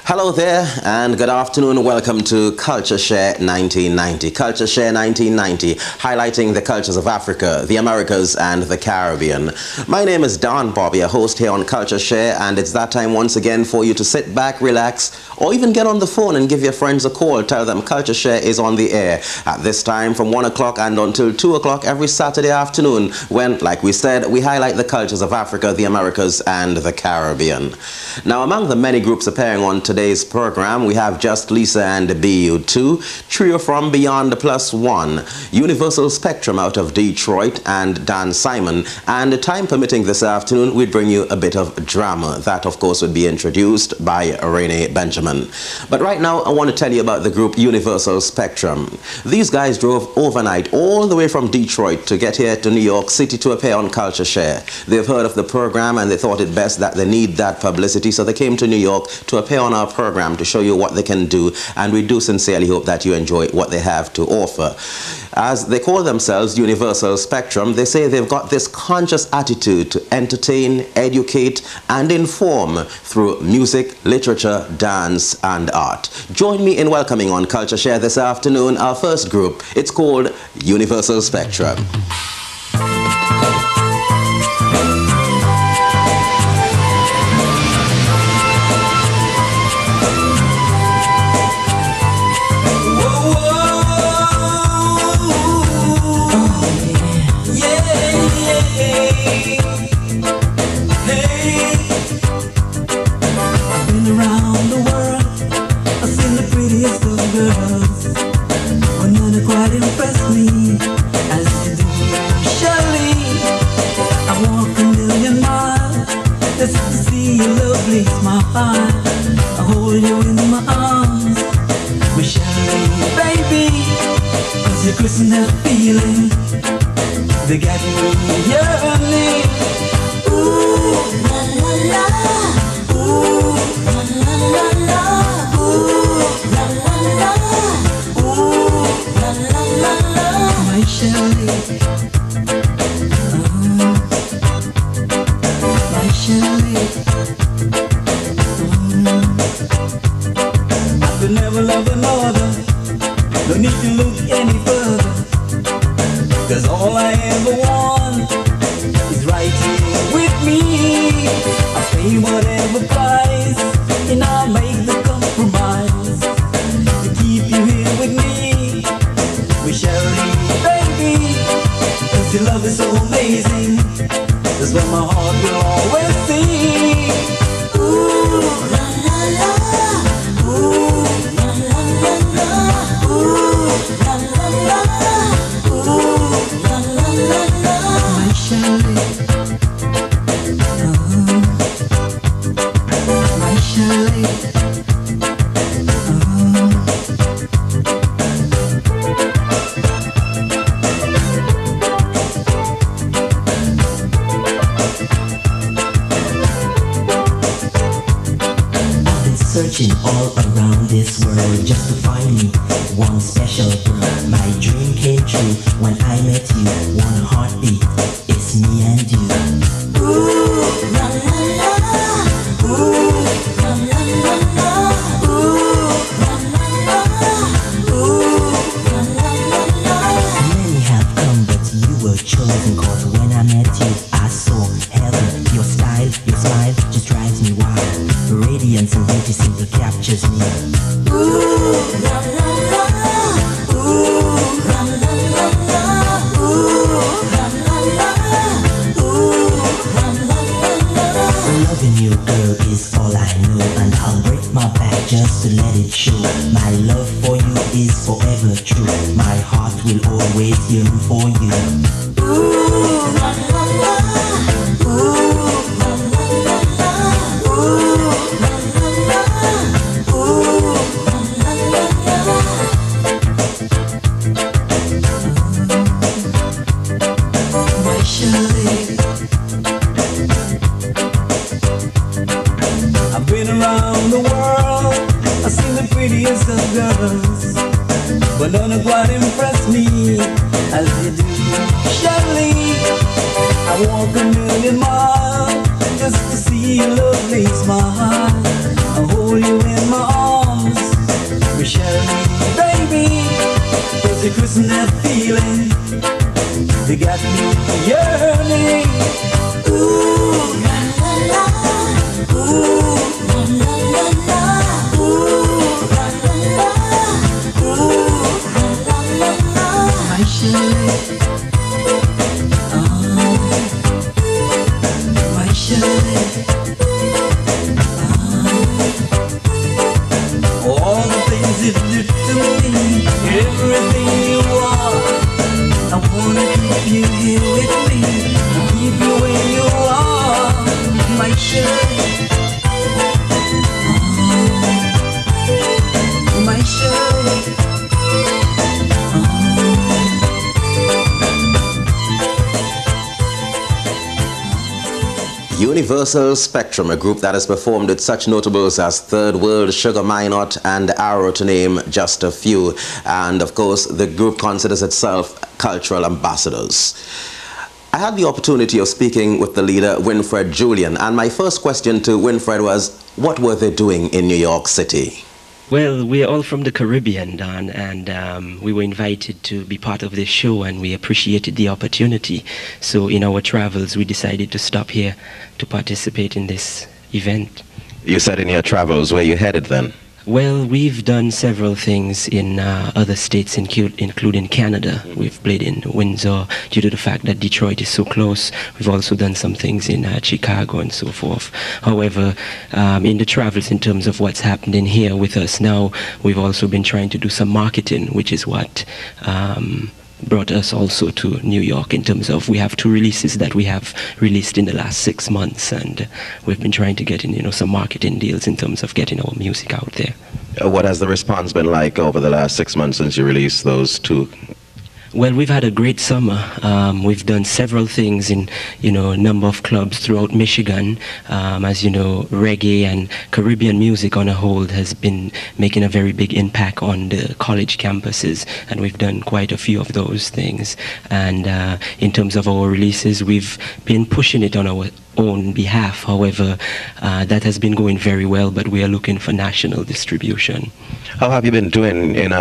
Hello there and good afternoon. Welcome to CultureShare 1990. CultureShare 1990, highlighting the cultures of Africa, the Americas and the Caribbean. My name is BOBB, a host here on CultureShare, and it's that time once again for you to sit back, relax, or even get on the phone and give your friends a call. Tell them CultureShare is on the air at this time from 1 o'clock and until 2 o'clock every Saturday afternoon when, like we said, we highlight the cultures of Africa, the Americas and the Caribbean. Now, among the many groups appearing on today's program, we have Just Lisa and BU2, Trio from Beyond +1, Universal Spectrum out of Detroit, and Dan Simon. And time permitting this afternoon, we'd bring you a bit of drama. That, of course, would be introduced by Renee Benjamin. But right now, I want to tell you about the group Universal Spectrum. These guys drove overnight all the way from Detroit to get here to New York City to appear on CultureShare. They've heard of the program and they thought it best that they need that publicity, so they came to New York to appear on our program to show you what they can do, and we do sincerely hope that you enjoy what they have to offer. As they call themselves Universal Spectrum, they say they've got this conscious attitude to entertain, educate and inform through music, literature, dance and art. Join me in welcoming on CultureShare this afternoon our first group. It's called Universal Spectrum. Loving you, girl, is I've been around the world, I've seen the prettiest of girls, but none of what impressed me as you do. Surely, I walk a million miles just to see your lovely smile. I hold you in my arms, Michelle, baby. There's a Christmas that feeling, they got me yearning. Ooh, la la la. Ooh, la la la la. Ooh, la la la. Ooh, la la la la. My Shirley, my Shirley. All the things you did to me, everything you are, I wanna keep you here with me, keep you where you are, my Shirley, my Shirley. Universal Spectrum, a group that has performed with such notables as Third World, Sugar Minot, and Arrow, to name just a few. And of course, the group considers itself cultural ambassadors. I had the opportunity of speaking with the leader, Winfred Julian, and my first question to Winfred was, what were they doing in New York City? Well, we're all from the Caribbean, Don, and we were invited to be part of this show, and we appreciated the opportunity. So in our travels, we decided to stop here to participate in this event. You said in your travels, where you headed then? Well, we've done several things in other states, including Canada. We've played in Windsor due to the fact that Detroit is so close. We've also done some things in Chicago and so forth. However, in the travels, in terms of what's happening here with us now, we've also been trying to do some marketing, which is what brought us also to New York, in terms of we have 2 releases that we have released in the last 6 months, and we've been trying to get in, some marketing deals in terms of getting our music out there. What has the response been like over the last 6 months since you released those 2? Well, we've had a great summer. We've done several things in, a number of clubs throughout Michigan. As you know, reggae and Caribbean music on a whole has been making a very big impact on the college campuses, and we've done quite a few of those things. And in terms of our releases, we've been pushing it on our own behalf. However, that has been going very well, but we are looking for national distribution. How have you been doing in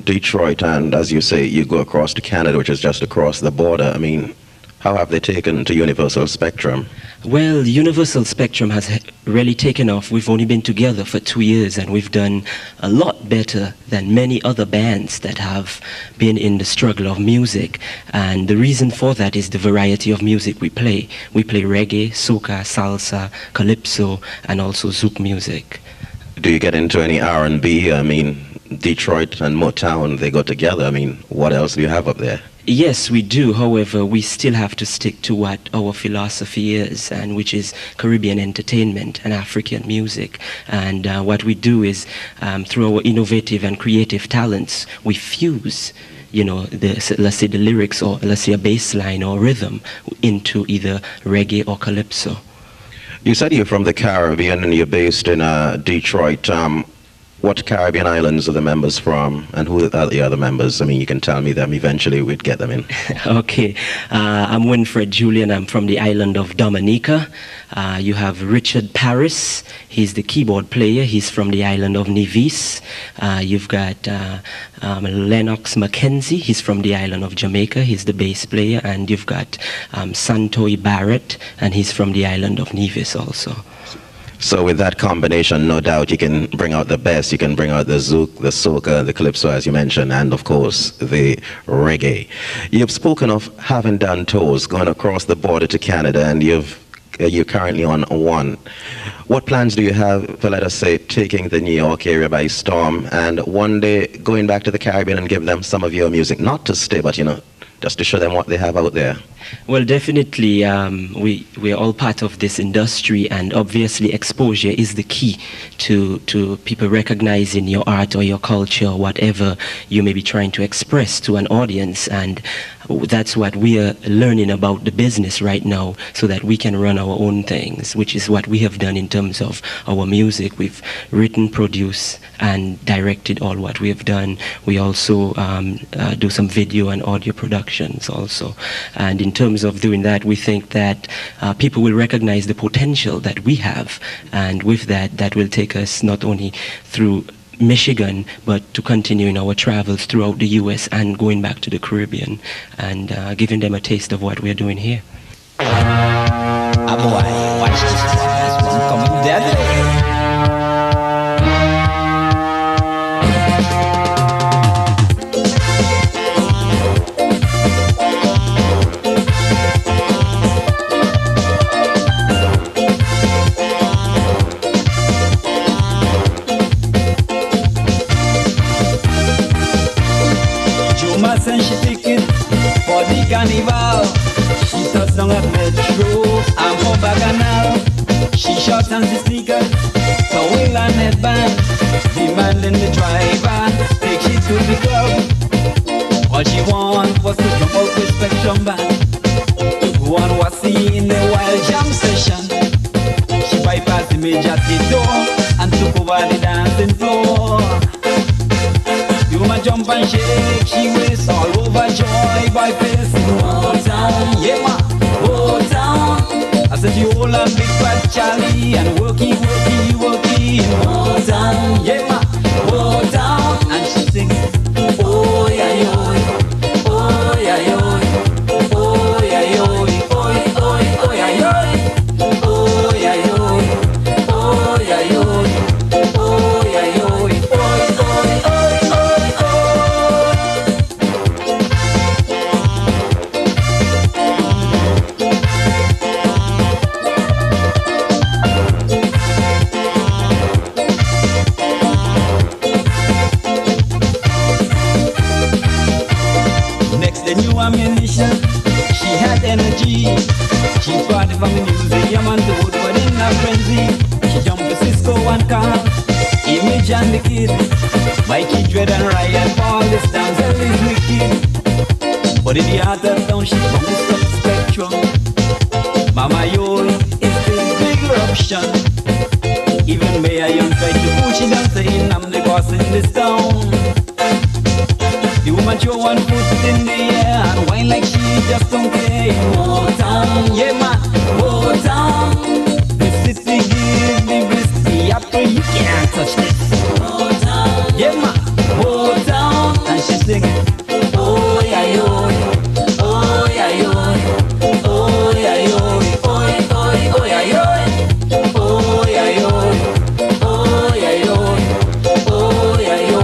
Detroit, and as you say, you go across to Canada, which is just across the border? I mean, how have they taken to Universal Spectrum? Well, Universal Spectrum has really taken off. We've only been together for 2 years, and we've done a lot better than many other bands that have been in the struggle of music. And the reason for that is the variety of music we play. We play reggae, soca, salsa, calypso, and also zouk music. Do you get into any R&B? I mean, Detroit and Motown, they go together. I mean, what else do you have up there? Yes, we do. However, we still have to stick to what our philosophy is, and which is Caribbean entertainment and African music. And what we do is, through our innovative and creative talents, we fuse, let's say the lyrics, or let's say a bass line or rhythm, into either reggae or calypso. You said you're from the Caribbean and you're based in Detroit. What Caribbean islands are the members from, and who are the other members? I mean, you can tell me them. Eventually, we'd get them in. Okay. I'm Winfred Julian. I'm from the island of Dominica. You have Richard Paris. He's the keyboard player. He's from the island of Nevis. You've got Lennox Mackenzie. He's from the island of Jamaica. He's the bass player. And you've got Santoy Barrett, and he's from the island of Nevis also. So with that combination, no doubt you can bring out the best. You can bring out the zouk, the soca, the calypso, as you mentioned, and of course the reggae. You've spoken of having done tours, going across the border to Canada, and you're currently on one. What plans do you have for, let us say, taking the New York area by storm, and one day going back to the Caribbean and give them some of your music, not to stay, but just to show them what they have out there? Well, definitely, we're all part of this industry, and obviously exposure is the key to people recognizing your art or your culture or whatever you may be trying to express to an audience. And that's what we are learning about the business right now, so that we can run our own things, which is what we have done in terms of our music. We've written, produced, and directed all what we have done. We also do some video and audio productions also. And in terms of doing that, we think that people will recognize the potential that we have, and with that, that will take us not only through Michigan, but to continue in our travels throughout the US and going back to the Caribbean, and giving them a taste of what we're doing here. Ah boy, watch this one coming deadly. And she ticket for the carnival. She touched down at Metro and for Bacchanal. She shorts and she sneakers, towel and headband, demanding the driver take she to the club. All she want was to jump out with Spectrum Band, to go and was in the wild jam session. She bypassed the major at the door and took over the dancing floor. The woman jump and shake, she waist all over joy by facing Motown, yeah ma, Motown. I said you all a big fat Charlie and worky, Motown, yeah ma, Motown. And she sing, oh yeah yo, oh yeah yo, oh yeah yo, oh yeah yo, oh yeah yo, oh yeah yo, oh yeah yo. Ammunition, she had energy. She parted from the museum and the Woodward in a frenzy. She jumped to Cisco and Carl, Image and the Kid, Mikey Dread and Ryan Paul. This damsel is wicked, but in the heart of town she bounced up Spectrum. Mama Yoli is the big eruption. Even Mayor Young tried to push it down, saying I'm the boss in this town. The woman throw one foot in the air and whine like she just don't care. Motown, yeah man, Motown. The city give the bliss, the apple you can't touch this. Motown, yeah man, Motown. And she's singing, oh yeah yo, oh yeah yo, oh yeah yo, oh yeah yo, oh yeah yo, oh yeah yo, oh yeah yo.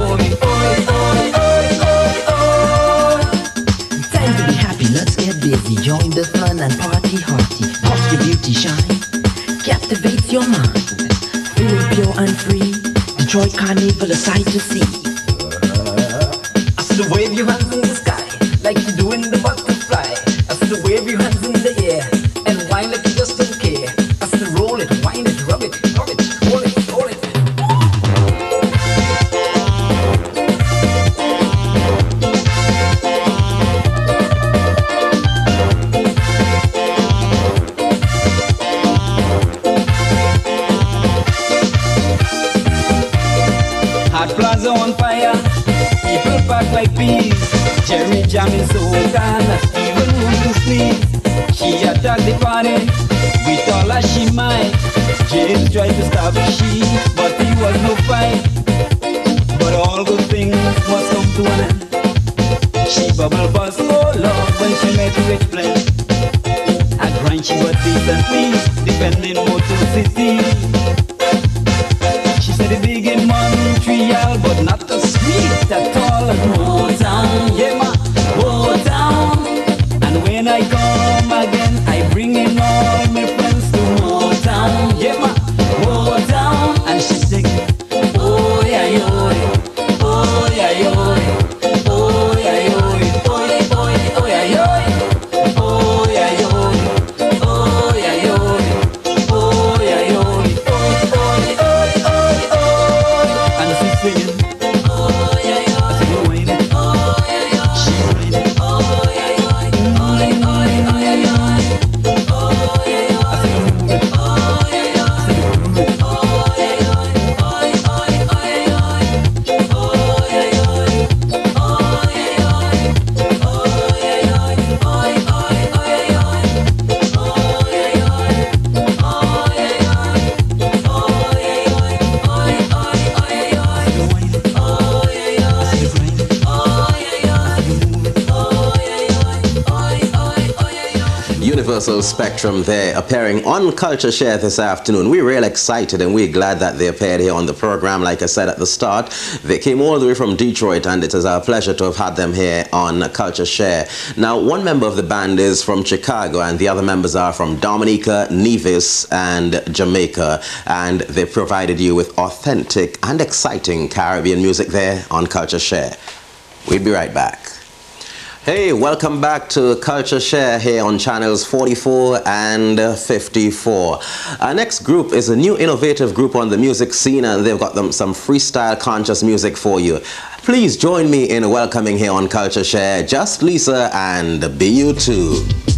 Let's get busy, join the fun and party hearty. Pop your beauty shine, captivates your mind. Feel pure and free, Detroit Carnival a sight to see. I see the wave your hands in the sky, like you do in the butterfly. I see the wave your hands in the air, and whine like you just don't care. I see the roll it, whine it, rub it, hold it, hold it. Plaza on fire, people pack like peas. Jerry jamming so down, not even room to sneeze. She attacked the party with all that she might. James tried to stop she, but he was no fight. But all good things must come to an end. She bubble bust, oh Lord, when she met Rich Flint. At grind she was decently, defending Motor City. She said the big in Montreal, but not the sweet at all. Motown, yeah ma, Motown. And when I come again, I bring in all my friends to Motown, yeah ma, Motown. And she sing, oh yeah yo, oh yeah yo, oh yeah yo, oh yeah yo, oh yeah yo, oh yeah yo, oh yeah yo, oh. And she's singing, oh yeah yo. Universal Spectrum there, appearing on CultureShare this afternoon. We're real excited and we're glad that they appeared here on the program. Like I said at the start, they came all the way from Detroit, and it is our pleasure to have had them here on CultureShare. Now, one member of the band is from Chicago and the other members are from Dominica, Nevis and Jamaica, and they provided you with authentic and exciting Caribbean music there on CultureShare. We'll be right back. Hey, welcome back to CultureShare here on channels 44 and 54. Our next group is a new innovative group on the music scene, and they've got some freestyle conscious music for you. Please join me in welcoming here on CultureShare Just Lisa and BU2.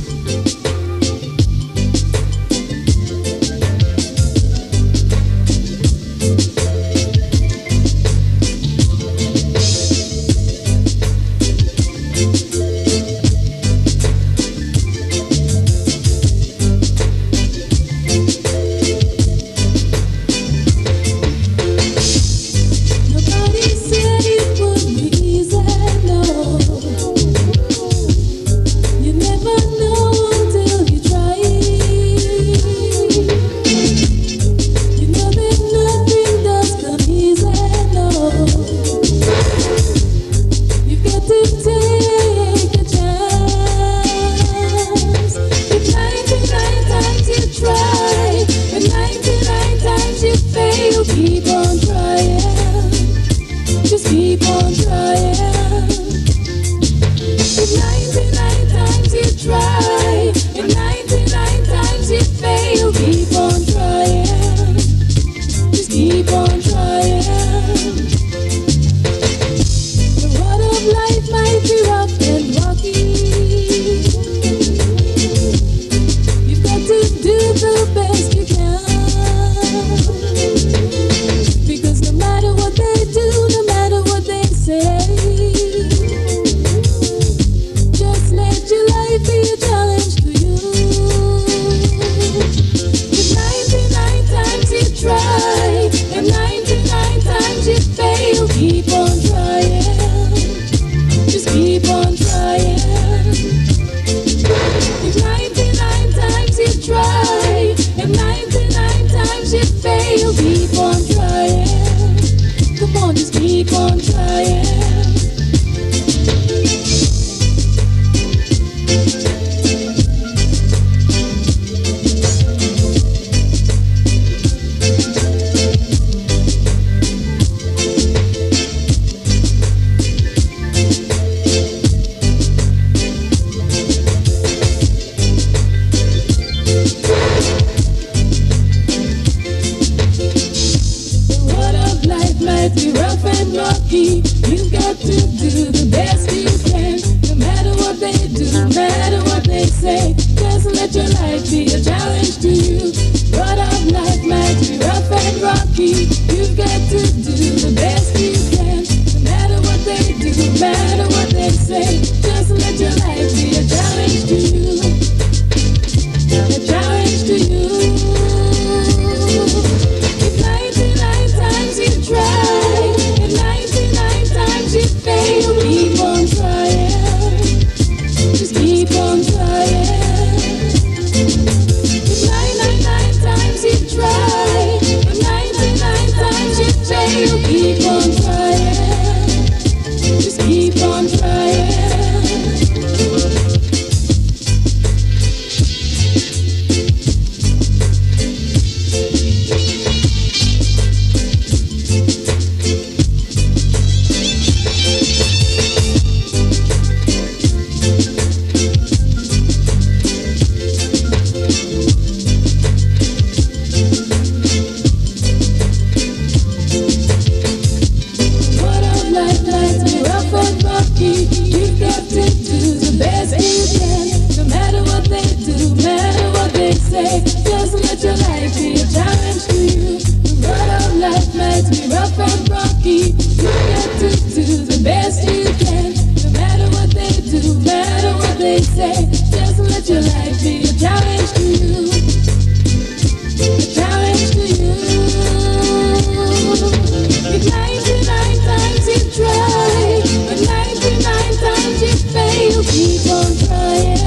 Keep on trying.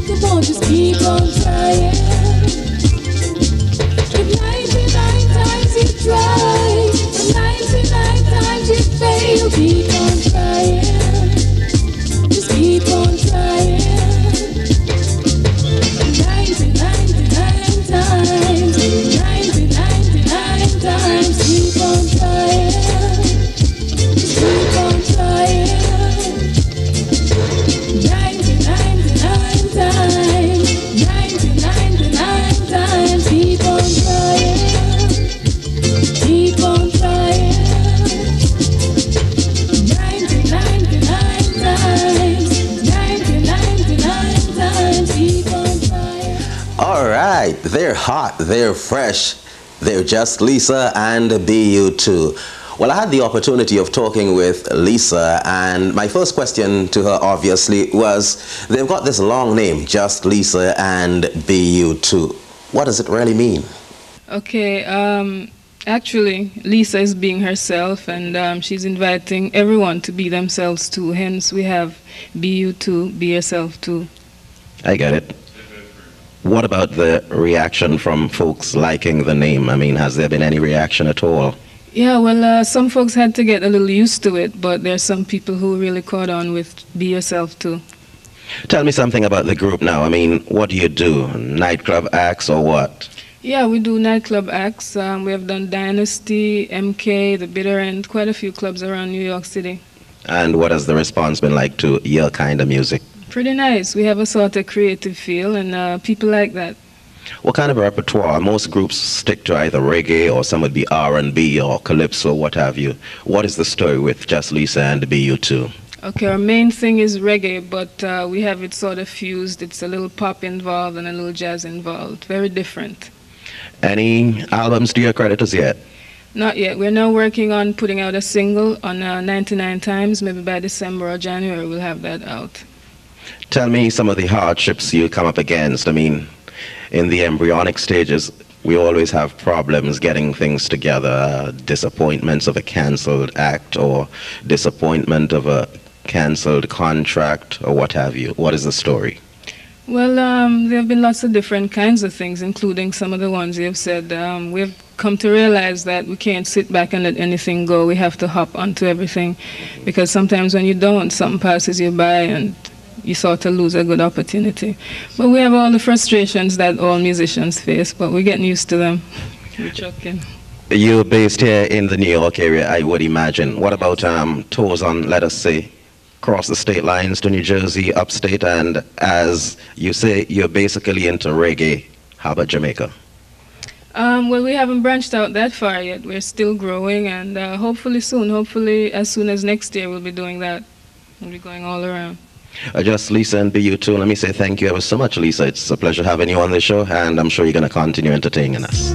Come on, just keep They're hot, they're fresh, they're just Lisa and BU2. Well, I had the opportunity of talking with Lisa, and my first question to her, obviously, was they've got this long name, Just Lisa and BU2. What does it really mean? Okay, actually, Lisa is being herself, and she's inviting everyone to be themselves too. Hence, we have BU2, be yourself too. I get it. What about the reaction from folks liking the name? I mean, has there been any reaction at all? Yeah, well, some folks had to get a little used to it, but there's some people who really caught on with be yourself too. Tell me something about the group now. I mean, what do you do? Nightclub acts or what? Yeah, we do nightclub acts. We have done Dynasty, MK, The Bitter End, quite a few clubs around New York City. And what has the response been like to your kind of music? Pretty nice. We have a sort of creative feel, and people like that. What kind of repertoire? Most groups stick to either reggae or some would be R&B or calypso, what have you. What is the story with Just Lisa and BU2? Okay, our main thing is reggae, but we have it sort of fused. It's a little pop involved and a little jazz involved. Very different. Any albums to your creditors yet? Not yet. We're now working on putting out a single on 99 Times. Maybe by December or January we'll have that out. Tell me some of the hardships you come up against. I mean, in the embryonic stages, we always have problems getting things together, disappointments of a cancelled act or disappointment of a cancelled contract or what have you. What is the story? Well, there have been lots of different kinds of things, including some of the ones you have said. We've come to realize that we can't sit back and let anything go. We have to hop onto everything, because sometimes when you don't, something passes you by and you sort of lose a good opportunity. But we have all the frustrations that all musicians face, but we're getting used to them. We're chucking. You're based here in the New York area, I would imagine. What about tours on, let us say, across the state lines to New Jersey, upstate, and as you say, you're basically into reggae. How about Jamaica? Well, we haven't branched out that far yet. We're still growing, and hopefully soon, hopefully as soon as next year, we'll be doing that. We'll be going all around. Just Lisa and BU2, let me say thank you ever so much, Lisa. It's a pleasure having you on the show, and I'm sure you're going to continue entertaining us.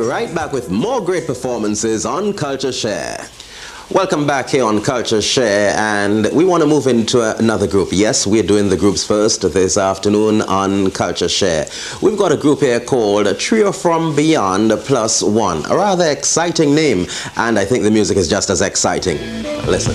right back with more great performances on CultureShare. Welcome back here on CultureShare, and we want to move into another group. Yes, we're doing the groups first this afternoon on CultureShare. We've got a group here called Trio from Beyond Plus One. A rather exciting name, and I think the music is just as exciting. Listen.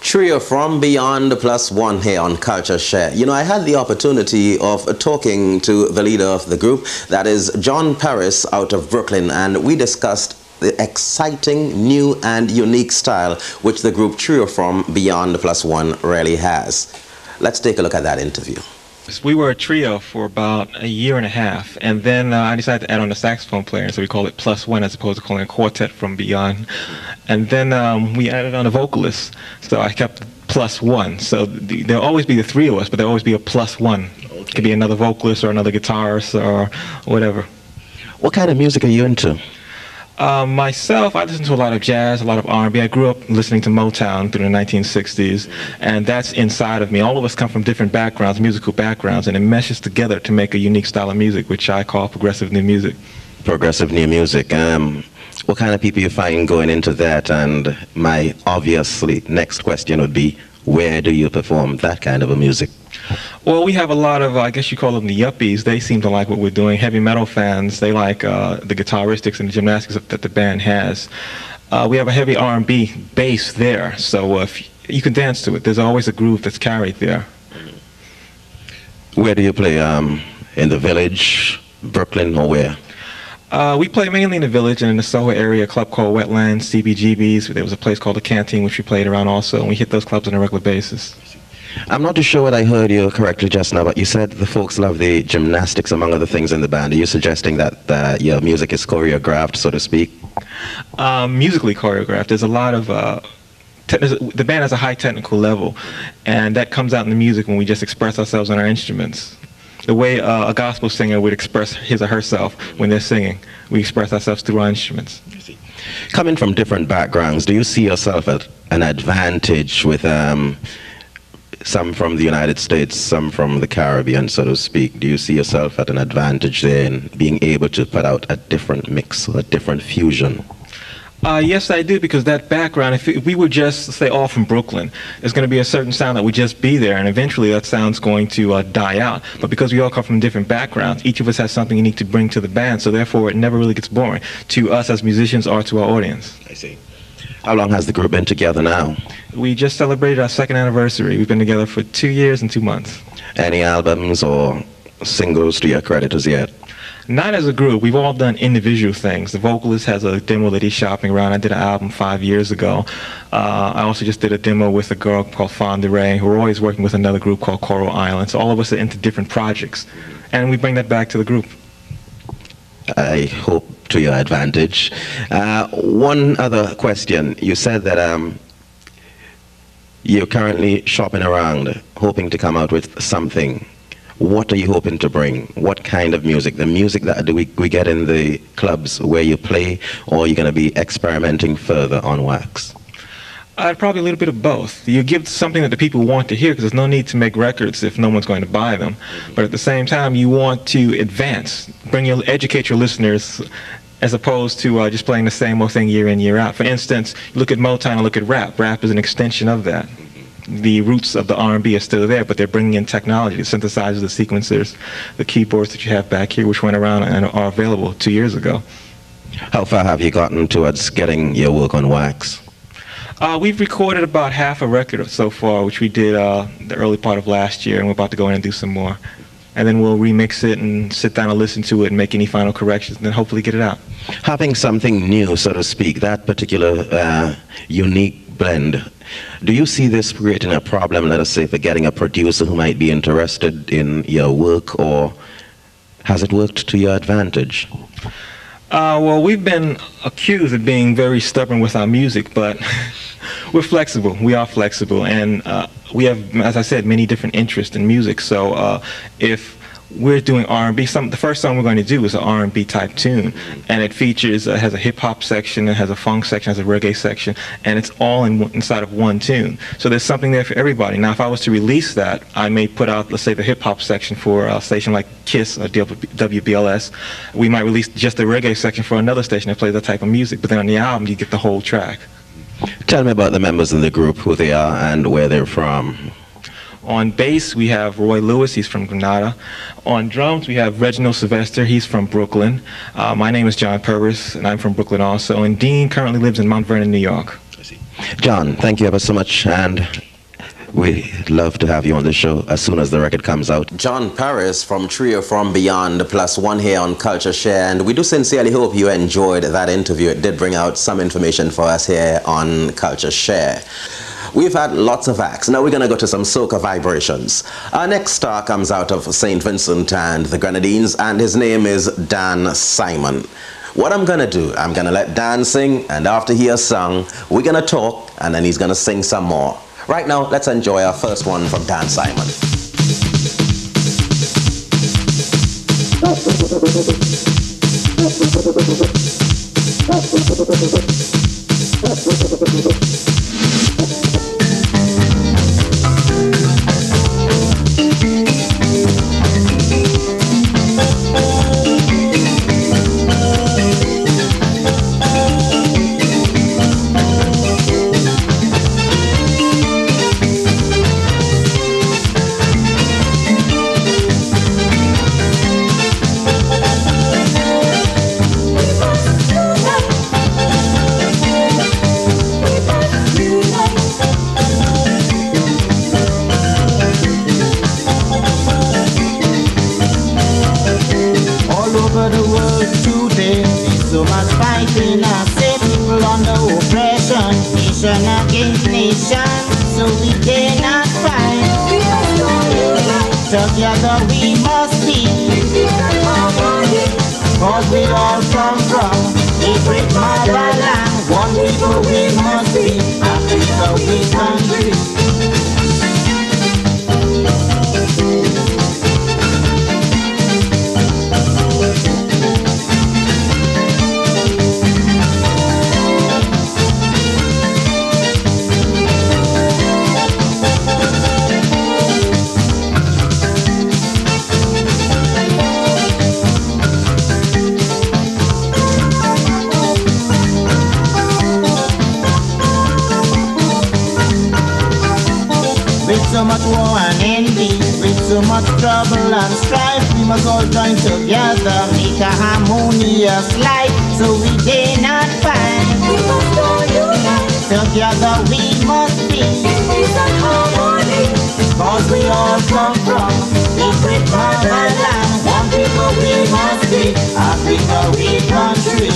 Trio from Beyond Plus One here on CultureShare. You know, I had the opportunity of talking to the leader of the group, that is John Paris out of Brooklyn, and we discussed the exciting, new and unique style which the group Trio from Beyond Plus One really has. Let's take a look at that interview. We were a trio for about a year and a half, and then I decided to add on a saxophone player, so we called it Plus One as opposed to calling it a quartet from Beyond. And then we added on a vocalist, so I kept Plus One. So there'll always be the three of us, but there'll always be a Plus One. Okay. It could be another vocalist or another guitarist or whatever. What kind of music are you into? Myself, I listen to a lot of jazz, a lot of R&B. I grew up listening to Motown through the 1960s, and that's inside of me. All of us come from different backgrounds, musical backgrounds, and it meshes together to make a unique style of music, which I call progressive new music. Progressive new music. What kind of people you find going into that? And my obviously next question would be, where do you perform that kind of a music? Well, we have a lot of, I guess you call them the yuppies. They seem to like what we're doing. Heavy metal fans, they like the guitaristics and the gymnastics that the band has. We have a heavy R&B bass there, so if you can dance to it. There's always a groove that's carried there. Where do you play? In the Village, Brooklyn, or where? We play mainly in the Village and in the Soho area, a club called Wetlands, CBGB's. There was a place called the Canteen, which we played around also, and we hit those clubs on a regular basis. I'm not too sure what I heard you correctly just now, but you said the folks love the gymnastics, among other things, in the band. Are you suggesting that your music is choreographed, so to speak? Musically choreographed. There's a lot of... the band has a high technical level, and that comes out in the music when we just express ourselves on our instruments. The way a gospel singer would express his or herself when they're singing, we express ourselves through our instruments. Coming from different backgrounds, do you see yourself at an advantage with some from the United States, some from the Caribbean, so to speak? Do you see yourself at an advantage there in being able to put out a different mix, a different fusion? Yes, I do, because that background, if we were just, say, all from Brooklyn, there's going to be a certain sound that would just be there, and eventually that sound's going to die out. But because we all come from different backgrounds, each of us has something unique to bring to the band, so therefore it never really gets boring to us as musicians or to our audience. I see. How long has the group been together now? We just celebrated our 2nd anniversary. We've been together for 2 years and 2 months. Any albums or singles to your credit as yet? Not as a group. We've all done individual things. The vocalist has a demo that he's shopping around. I did an album 5 years ago. I also just did a demo with a girl called Fonda Ray. We're always working with another group called Coral Island. So all of us are into different projects. And we bring that back to the group. I hope to your advantage. One other question. You said that you're currently shopping around, hoping to come out with something. What are you hoping to bring? What kind of music? The music that we get in the clubs where you play, or are you going to be experimenting further on wax? Probably a little bit of both. You give something that the people want to hear, because there's no need to make records if no one's going to buy them. But at the same time, you want to advance, educate your listeners, as opposed to just playing the same old thing year in, year out. For instance, look at Motown and look at rap. Rap is an extension of that. The roots of the R&B are still there, but they're bringing in technology, the synthesizers, the sequencers, the keyboards that you have back here, which went around and are available 2 years ago. How far have you gotten towards getting your work on wax? We've recorded about half a record so far, which we did the early part of last year, and we're about to go in and do some more. And then we'll remix it and sit down and listen to it and make any final corrections, and then hopefully get it out. Having something new, so to speak, that particular unique blend, do you see this creating a problem, let us say, for getting a producer who might be interested in your work, or has it worked to your advantage? Well, we've been accused of being very stubborn with our music, but we're flexible. We are flexible, and we have, as I said, many different interests in music. So if we're doing R&B, the first song we're going to do is an R&B type tune, and it features, has a hip-hop section, it has a funk section, has a reggae section, and it's all inside of one tune. So there's something there for everybody. Now, if I was to release that, I may put out, let's say, the hip-hop section for a station like KISS or WBLS. We might release just the reggae section for another station that plays that type of music, but then on the album, you get the whole track. Tell me about the members in the group, who they are and where they're from. On bass, we have Roy Lewis, he's from Grenada. On drums, we have Reginald Sylvester, he's from Brooklyn. My name is John Purvis, and I'm from Brooklyn also. And Dean currently lives in Mount Vernon, New York. I see. John, thank you ever so much, and we'd love to have you on the show as soon as the record comes out. John Paris from Trio from Beyond, +1 here on CultureShare, and we do sincerely hope you enjoyed that interview. It did bring out some information for us here on CultureShare. We've had lots of acts. Now we're going to go to some soca vibrations. Our next star comes out of St. Vincent and the Grenadines, and his name is Dan Simon. What I'm going to do, I'm going to let Dan sing, and after he has sung, we're going to talk, and then he's going to sing some more. Right now, let's enjoy our first one from Dan Simon. so much war and envy, with so much trouble and strife, we must all join together, make a harmonious life, so we dare not fight. We must all unite. Together we must be in peace and harmony, cause we all come from the great motherland. One people we must be, Africa we country.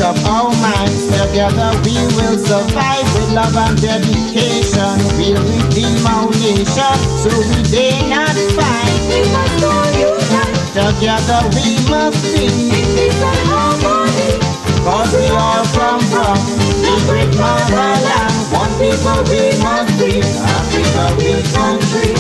Up our minds, together we will survive with love and dedication. We'll redeem our nation, so we dare not fight. We must all unite. Together we must be in peace and harmony, cause we all come from the great motherland. One people we must be, Africa we country.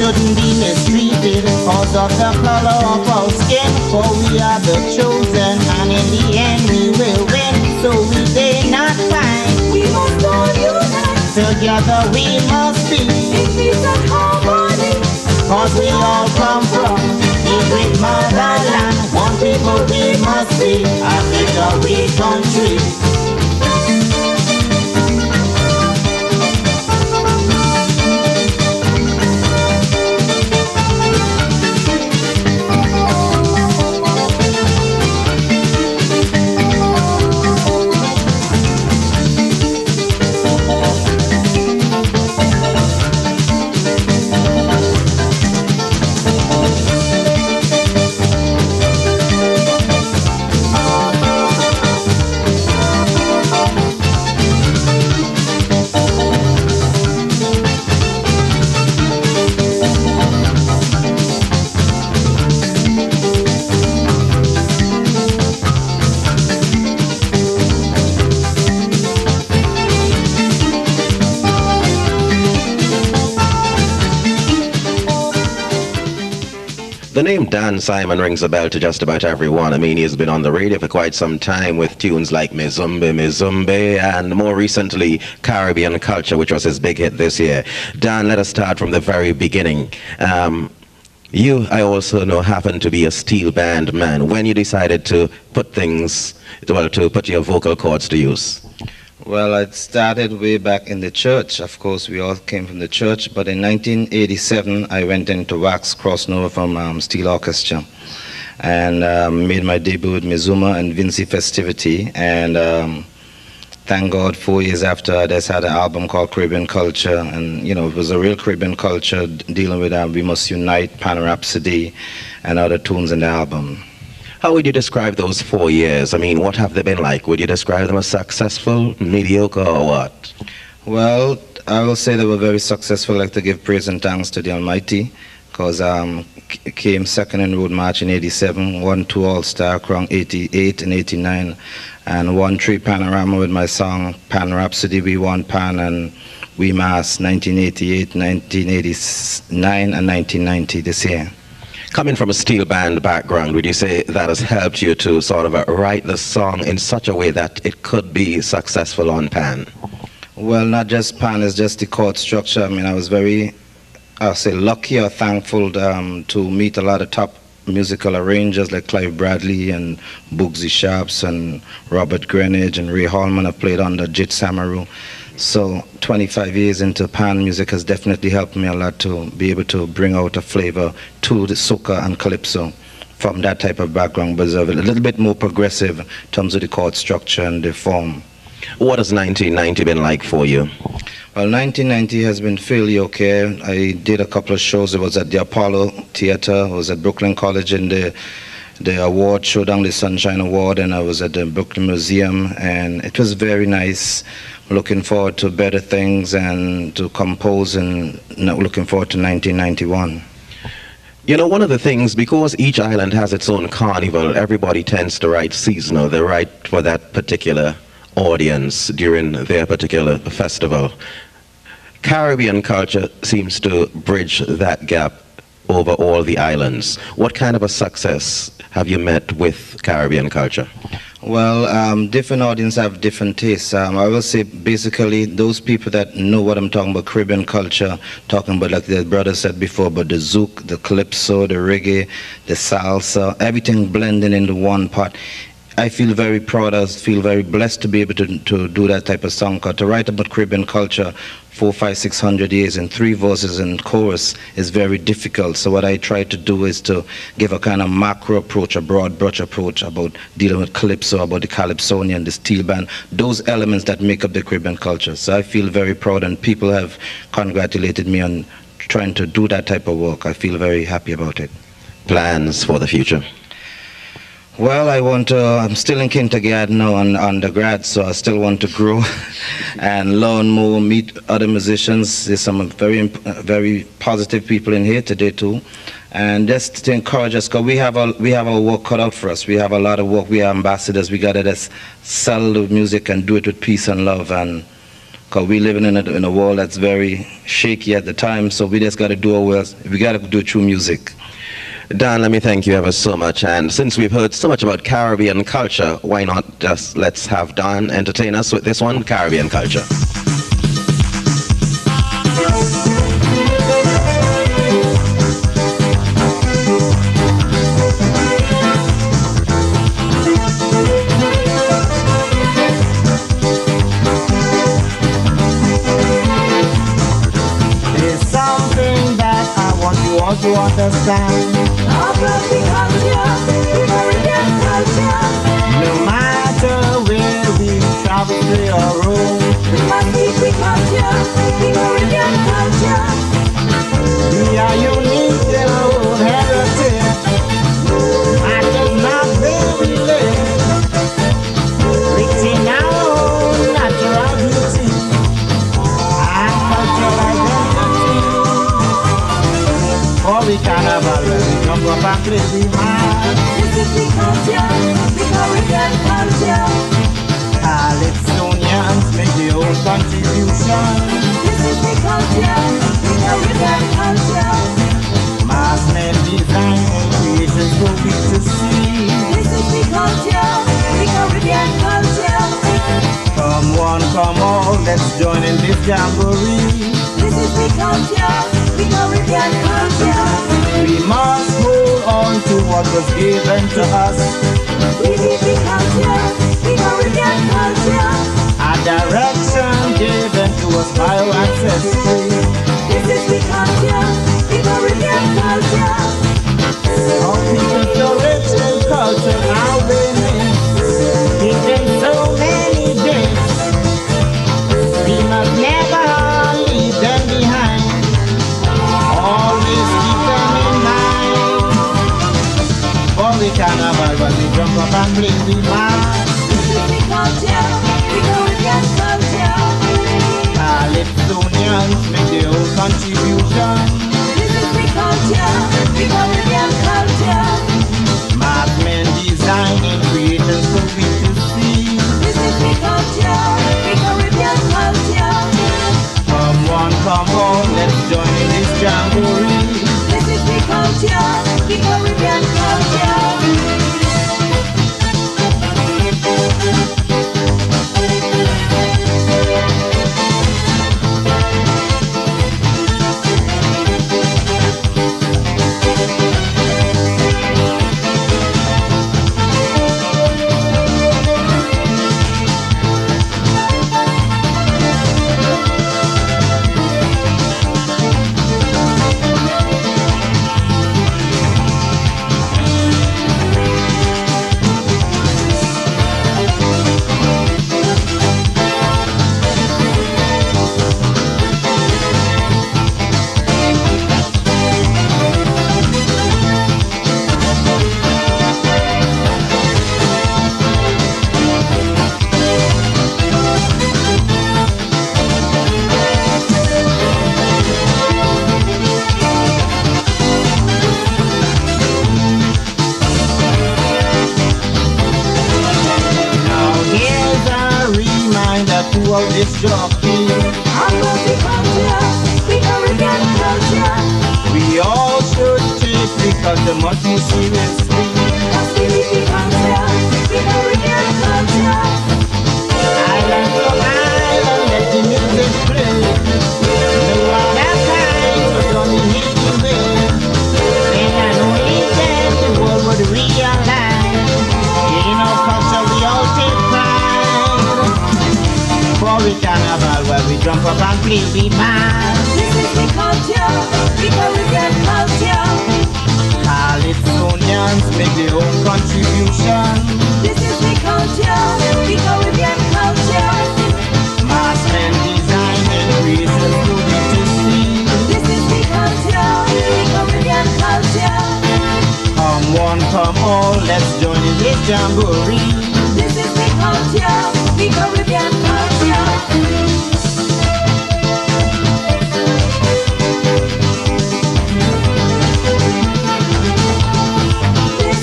Shouldn't be mistreated cause of the color of our skin, for we are the chosen and in the end we will win, so we dare not fight. We must all unite. Together we must be in peace and harmony, cause we all come from the great motherland. One people we must be, Africa we country. The name Dan Simon rings a bell to just about everyone. I mean, he's been on the radio for quite some time with tunes like Me Zumbe, and more recently, Caribbean Culture, which was his big hit this year. Dan, let us start from the very beginning. You, I also know, happen to be a steel band man. When you decided to put things, well, to put your vocal cords to use? Well, it started way back in the church. Of course, we all came from the church. But in 1987, I went into wax, crossing over from Steel Orchestra, and made my debut with Mizuma and Vinci Festivity. And thank God, 4 years after, I just had an album called Caribbean Culture. And, you know, it was a real Caribbean culture dealing with We Must Unite, Pan Rhapsody, and other tunes in the album. How would you describe those 4 years? I mean, what have they been like? Would you describe them as successful, mediocre, or what? Well, I will say they were very successful. I'd like to give praise and thanks to the Almighty, because came second in Road March in 87, won 2 All-Star Crown 88 and 89, and won 3 Panorama with my song Pan Rhapsody. We won Pan and We Mass 1988, 1989, and 1990 this year. Coming from a steel band background, would you say that has helped you to sort of write the song in such a way that it could be successful on Pan? Well, not just Pan, it's just the chord structure. I mean, I was very, I'll say, lucky or thankful to meet a lot of top musical arrangers like Clive Bradley and Bugsy Sharps and Robert Greenidge and Ray Hallman. I've played under Jit Samaru. So 25 years into Pan music has definitely helped me a lot to be able to bring out a flavor to the soca and calypso from that type of background, but a little bit more progressive in terms of the chord structure and the form. What has 1990 been like for you? Well, 1990 has been fairly okay. I did a couple of shows. It was at the Apollo Theater. I was at Brooklyn College in the award showdown, the Sunshine Award, and I was at the Brooklyn Museum, and it was very nice. Looking forward to better things and to compose, and looking forward to 1991. You know, one of the things, because each island has its own carnival, everybody tends to write seasonal. They write for that particular audience during their particular festival. Caribbean Culture seems to bridge that gap over all the islands. What kind of a success have you met with Caribbean Culture? Well, different audiences have different tastes. I will say basically those people that know what I'm talking about, Caribbean culture, talking about, like the brother said before, but the zouk, the calypso, the reggae, the salsa, everything blending into one pot. I feel very proud, I feel very blessed to be able to do that type of song. To write about Caribbean culture 400, 500, 600 years in 3 verses and chorus is very difficult. So what I try to do is to give a kind of macro approach, a broad brush approach about dealing with calypso, about the calypsonian, the steel band, those elements that make up the Caribbean culture. So I feel very proud, and people have congratulated me on trying to do that type of work. I feel very happy about it. Plans for the future? Well, I'm still in kindergarten now and undergrad, so I still want to grow and learn more, meet other musicians. There's some very positive people in here today too. And just to encourage us, because we have our work cut out for us. We have a lot of work. We are ambassadors. We got to just sell the music and do it with peace and love. And because we living in a world that's very shaky at the time, so we just got to do our best. We got to do it through music. Dan, let me thank you ever so much. And since we've heard so much about Caribbean culture, why not just let's have Don entertain us with this one, Caribbean Culture. There's something that I want you all to understand. No matter where we travel to our room, we are unique in our own heritage. Matters not where we live, reaching our own natural beauty and cultural identity. For we carnival, we come from back to the man. This is the culture, the Caribbean culture. Calypsonians make their own contribution. This is the culture, the Caribbean culture. Mass men design let's join in this jamboree. This is the culture, the Caribbean culture. We must hold on to what was given to us. This is the culture, the Caribbean culture. A direction given to us by our ancestry. This is the culture, the Caribbean culture. Our people so rich in culture, our women give them so many gifts. We must never leave them behind. Always keep them in mind. For the carnival, when we jump up and play, we must. This is the culture, the Caribbean culture. Calypsonians make their own contribution. This is the culture, the Caribbean culture. Marksmen designing creations so sweet to see. This is the culture, the Caribbean culture. Come on, let's join in this jamboree. This is the culture, the Caribbean culture. Of this jockey, about the culture, the Caribbean culture. We all should take the culture much more seriously. That's the culture, the Caribbean culture. Island to island, let the music play. No other kind of dominating way. And only then the world would realize. In our culture we all take pride. For the carnival where we jump up and play, we march. This is the culture, the Caribbean culture. Calypsonians make their own contribution. This is the culture, the Caribbean culture. Marksmen designing creations to be to see. This is the culture, the Caribbean culture. Come all, let's join in this jamboree. This is the culture, the Caribbean culture. This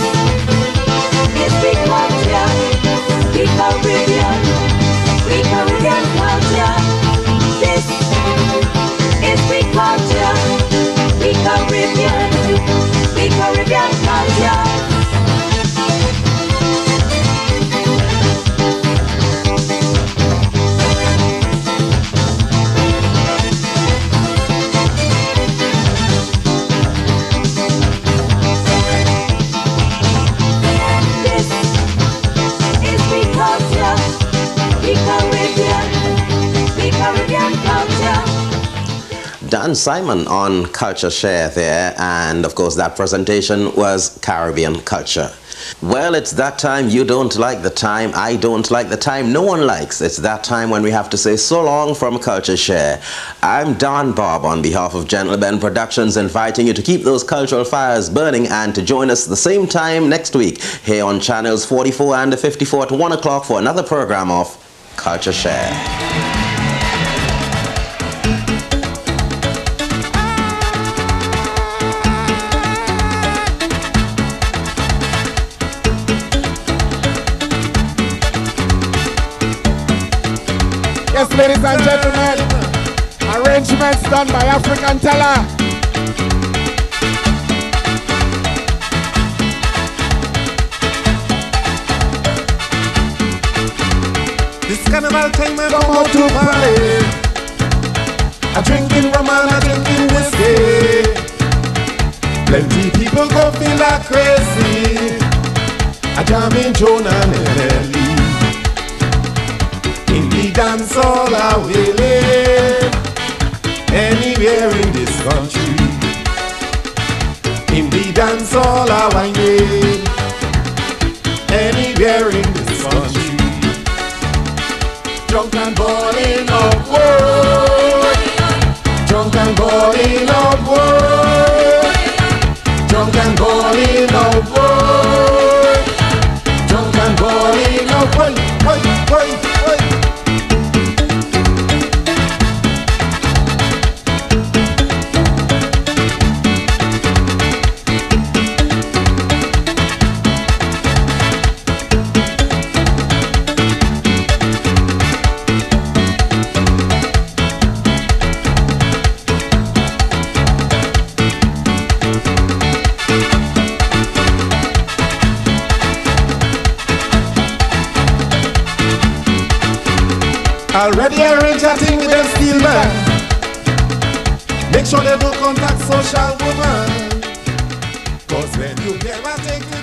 is the culture, the Caribbean, the Caribbean culture. This is the culture, the Caribbean, the Caribbean culture. Dan Simon on CultureShare there, and of course that presentation was Caribbean culture. Well, it's that time. You don't like the time, I don't like the time, no one likes. It's that time when we have to say so long from CultureShare. I'm Don Bob on behalf of Gentlemen Productions, inviting you to keep those cultural fires burning and to join us the same time next week here on channels 44 and 54 at 1 o'clock for another program of CultureShare. Yes, ladies and gentlemen, arrangements done by African Teller. The carnival time I come out to party. A drinking rum and a drinking whiskey. Plenty people go feel like crazy. A jamming Joan and Ellie. In the dance hall a wailing. Anywhere in this country. In the dance hall a whining. Anywhere in this country. Drunk and balling up, whoa. Drunk and balling up, whoa. Drunk and balling up, whoa. Drunk and balling up, whoa, whoa, whoa. Already arrange a thing with them steel man. Make sure they don't contact social woman. Cause when you never take